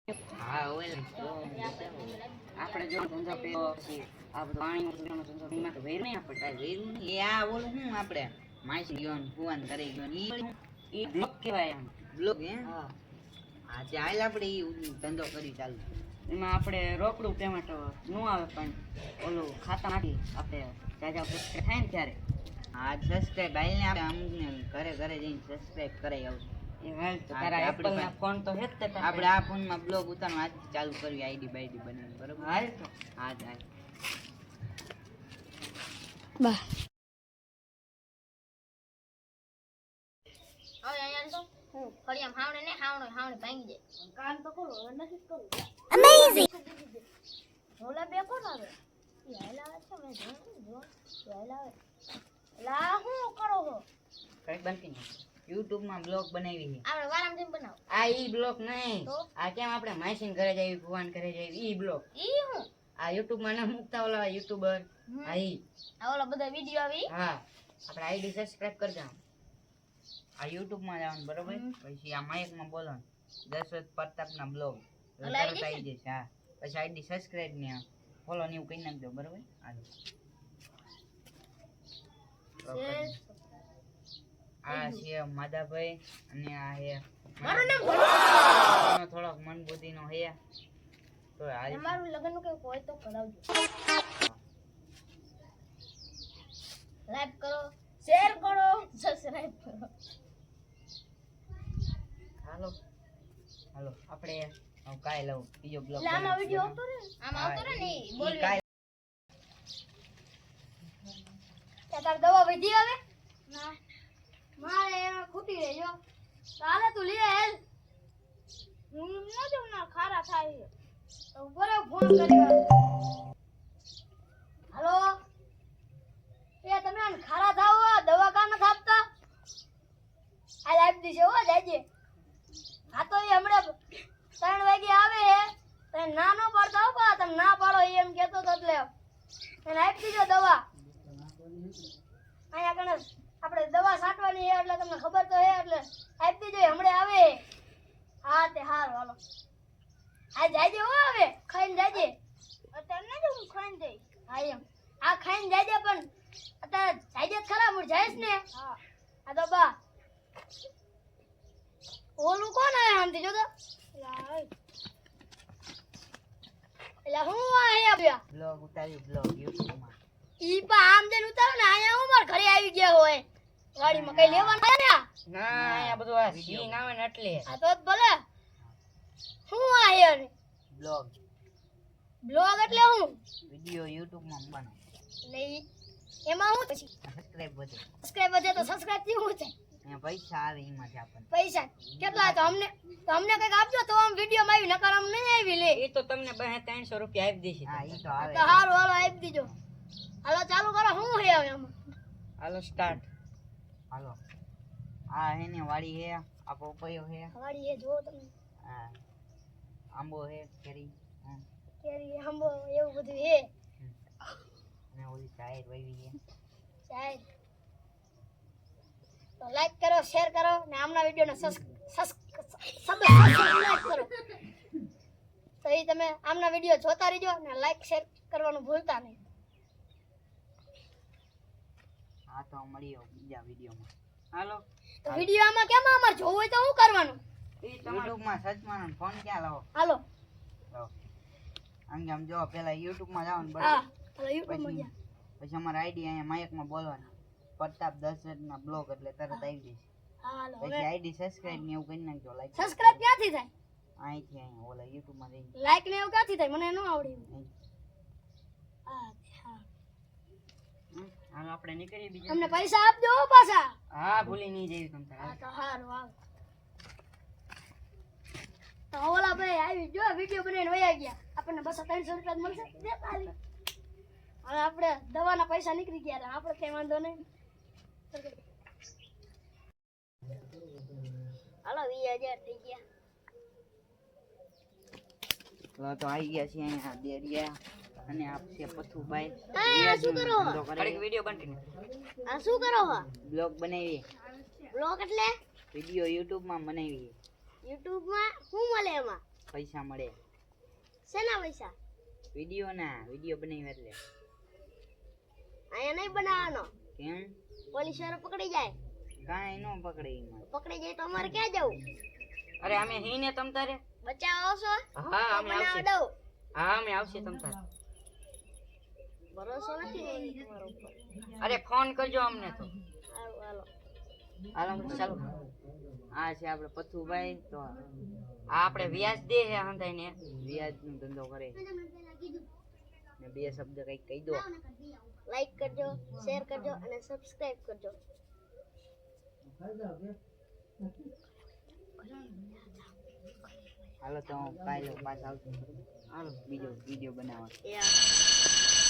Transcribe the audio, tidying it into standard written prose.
હા હોય આપણે જો ધંધો પેલો પછી આ બધું પાણીનો ધંધો એમાં તો વેર નહીં આપણે કાંઈ વેરું નહીં. એ આ ઓલું શું આપણે માસી ગયો ને ફુવાન કરી ગયો ને ઈ બ્લોક કહેવાય. આમ બ્લોક હે હા આજે હાલ આપણે ઈ ધંધો કરી ચાલુ. એમાં આપણે રોકડું પેમેન્ટ ન આવે પણ ઓલું ખાતામાંથી આપણે જાજા સબસ્ક્રાઇબ થાય ને ત્યારે આ સબસ્ક્રાઇબ આઈને આપણે અમને ઘરે ઘરે જઈને સબસ્ક્રાઇબ કરાવી આવશું. એ હાલ તો તારા એપલના ફોન તો હે જ તે આપણે આ ફોનમાં બ્લોગ ઉતારવાનું આજ ચાલુ કરવી આઈડી બાઈડી બનાવી બરોબર. હાલ તો હા જ હાલ બા હવે અહીંયા તો હું ફળિયામ હાવણે ને હાવણે ભાંગી જાય કાન તો કરો હવે નથી કરું અમેઝિંગ ઢોલા બે કોણ આવે ઈ હાલા છે મે જો હાલા લા હું કરો હો કઈ બનતી YouTube માં બ્લોગ બનાવી છે આપણે વારામ જેમ બનાવ આ ઈ બ્લોગ નહીં આ કેમ આપણે માસીન ઘરે જઈ ભગવાન ઘરે જઈ ઈ બ્લોગ ઈ હું આ YouTube માં ના મુકતા ઓલા યુટ્યુબર આ ઈ આ ઓલા બધા વિડિયો આવી હા આપણે આઈડી સબસ્ક્રાઇબ કરજો. આ YouTube માં જવાનું બરોબર પછી આ માઇક માં બોલવાનું દશરથ પ્રતાપ ના બ્લોગ તરત આવી જશે. હા પછી આઈડી સબસ્ક્રાઇબ ને ફોલો ને એવું કરી નાખજો બરોબર. હાલો આ છે માદાભાઈ અને આ હે મારું નામ થોડોક મન બુદ્ધિ નો હે તો હાલ તમારું લગન નું કઈ હોય તો કરાવજો. લાઈક કરો શેર કરો સબસ્ક્રાઇબ કરો. હાલો હાલો આપણે કાઈ લઉં બીજો બ્લોગ આમાં વિડિયો આવતો રે આમાં આવતો રે ને બોલ તાર દવા વધી આવે ના મારે એમાં ખૂટી રહી જો ચાલે તું લે હેલ હું ન જઉં ના ખારા થાય તો બરે ફોન કરી હાલો એ તમે આને ખારા થાવ દવા કા ન થાપતા આ લાઈફ દીશે હો જાજે આ તો એ હમણાં 3 વાગે આવે હે તમે ના નો પાડતા હો બા તમે ના પાડો એમ કહેતો તો એટલે એને આપી દીજો દવા અહીંયા કણે આપણે દવા છાંટવાની છે એટલે તમને ખબર તો હે એટલે આપી દેજો હમણે આવે. હા તે હારું હાલો આ જાજે હો આવે ખાઈને જાજે અત્યારે ન હું ખાઈને જઈ હા એમ આ ખાઈને જાજે પણ અત્યારે જાજે ખરા મૂળ જઈશ ને હા આ તો બા ઓલું કોણ આવે આમથી જો તો એટલે હું આયા બ્લોગ ઉતારી બ્લોગ YouTube માં ઈ પા આમ જેન ઉતારો ને આયા હું માર ઘરે આવી ગયા હોય ગાડીમાં કઈ લેવાનું છે ને ના અહીંયા બધું આ સીન આવે ને એટલે આ તો ભલે હું આયો ને બ્લોગ બ્લોગ એટલે હું વિડિયો YouTube માં બનાવ એટલે એમાં હું પછી સબસ્ક્રાઇબ વધે તો સબસ્ક્રાઇબ થી હું છે અહીંયા પૈસા આવે એમાં જ આપણને પૈસા કેટલા તો અમને કઈક આપજો તો આમ વિડિયો માં આવી નકર આમ નહીં આવી લે એ તો તમને 300 રૂપિયા આપી દેશે. હા ઈ તો આવે તો હારું હાલો આપી દીજો હાલો ચાલુ કરો હું હે હવે આમાં હાલો સ્ટાર્ટ હાલો આ હે ને વાડી હે આ પપૈયો હે વાડી હે જો તમે હા આંબો હે કેરી કેરી આંબો એવું બધું હે અને ઓલી ચાય વાવી હે ચાય તો લાઈક કરો શેર કરો ને આમના વિડિયોને સબસ્ક્રાઇબ કરો તો એ તમે આમના વિડિયો જોતા રહેજો ને લાઈક શેર કરવાનું ભૂલતા નહીં. હા તો મળીએ બીજા વિડિયોમાં. હાલો તો વિડિયો આમાં કેમ અમાર જોવું હોય તો શું કરવાનું એ YouTube માં સર્ચ મારવાનું ફોન ક્યાં લાવો હાલો આમ જો પેલા YouTube માં જાવ ને હા બરાબર હાલો YouTube માં જા પછી અમાર આઈડી અહીંયા માઇક માં બોલવાનું પ્રતાપ દશરથ ના બ્લોગ એટલે તરત આવી જશે. હાલો પછી આઈડી સબસ્ક્રાઇબ ને એવું કરી નાખજો લાઈક સબસ્ક્રાઇબ ક્યાંથી થાય અહીંથી અહીંયા ઓલા YouTube માં જઈને લાઈક ને એવું ક્યાંથી થાય મને ન આવડે હા હાલો આપણે નીકળીએ બીજા અમને પૈસા આપજો હો પાછા હા ભૂલી નહીં જઈ તમ હા તો હારું હાલ તો ઓલા ભાઈ આવી જો વિડિયો બનાવીને વયા ગયા આપણને 200-300 રૂપિયા મળશે દે તાલી હવે આપણે દવાના પૈસા નીકળી ગયા આપણે કઈ વાંધો નહીં હાલો 20000 થઈ ગયા તો આવી ગયા છે અહીંયા દેડિયા અને આપ છે પથુભાઈ આ શું કરો કરેક વિડિયો કન્ટિન્યુ આ શું કરો બ્લોગ બનાવી બ્લોગ એટલે વિડિયો YouTube માં બનાવી YouTube માં શું મળે એમાં પૈસા મળે શેના પૈસા? વિડિયો બનાવ્યો એટલે અહીંયા નહીં બનાવવાનો. કેમ પોલીસ વાળો પકડી જાય. કાંઈ નો પકડે ઈમાં. પકડી જાય તો અમારે ક્યાં જવું? અરે અમે હીને તમ તારે બચાવ આવશો? હા અમે બનાવ આવશે દઉં. હા અમે આવશે તમ તારે ભરોસો નથી તમારો ઉપર. અરે ફોન કરજો અમને તો હાલો હાલો. હાલો ચાલો આ છે આપણે પથુભાઈ તો આ આપણે વ્યાજ દે હે હંધાઈને વ્યાજ નો ધંધો કરે ને બે શબ્દ કઈક કહી દો લાઈક કરજો, શેર કરજો અને સબસ્ક્રાઇબ કરજો. હાલો તો કાલે પાછા આવશું હાલો બીજો વિડીયો બનાવવા યા